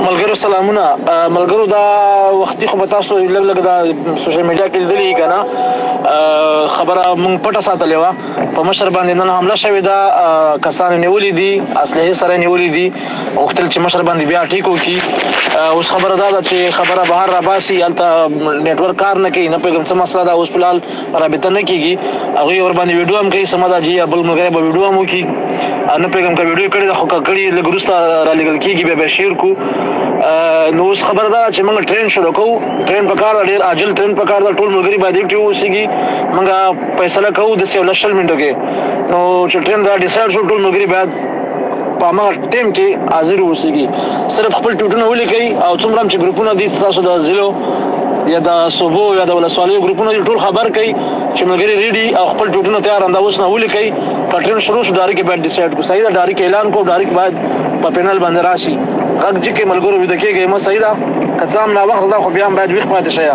ملګرو سلامونه. ملګرو دا وختي خو به تاسو لږ لږ دا سوشل میډیا کې لیدلي که نه خبره موږ پټه ساتلې وه. په مشر باندې نن حمله شوې ده، کسان نیولي دي، اسلحې سره نیولي دي، غوښتل چې مشر باندې بیا ټیک وکړي. اوس خبره دا ده چې خبره بهر راباسي، هلته نیټورک کار نه کوي، نه پوهېږم څه مسله ده. اوس فلحال رابطه نه کېږي. هغوی ورباندې ویډیو هم کوي، سمه ده جي یا بل ملګری به ویډیو هم وکړي. نه پوهېږم که ویډیو کړې ده، خو که کړي لږ وروسته رالېږل کېږي بیا شیر کړو. نو اوس خبره دا چې موږ ټرین شروع کوو. ټرین پکار ده، ډېر عاجل ټرین پکار ده. ټول ملګري باید اکټیو اوسېږي. موږ فیصله کوو داسې یو 10 منټو کې. نو چې ټرین دا ډیسایډ شو، ټول ملګري باید په هماغه ټایم کې حاضر اوسېږي. صرف خپل ټویټونه ولیکئ او څومره هم چې ګروپونه دي ستاسو د ضلعو یا د صوبو یا د ولسوالیو ګروپونه دي، ټول خبر کوي چې ملګري ریډي او خپل ټویټونه تیار انده اوس نه ولیکئ. که ټرین شروع شو ډایرکټ باید ډیسایډ کړو. صحیح ده، ډایرکټ اعلان کړو، ډایرکټ باید په پینل باندې راشي. غږ جګ کې ملګرو ویده کېږئ، مه صحیح ده. که څه هم ناوخته ده خو بیا هم باید ویښ پاتې شئ.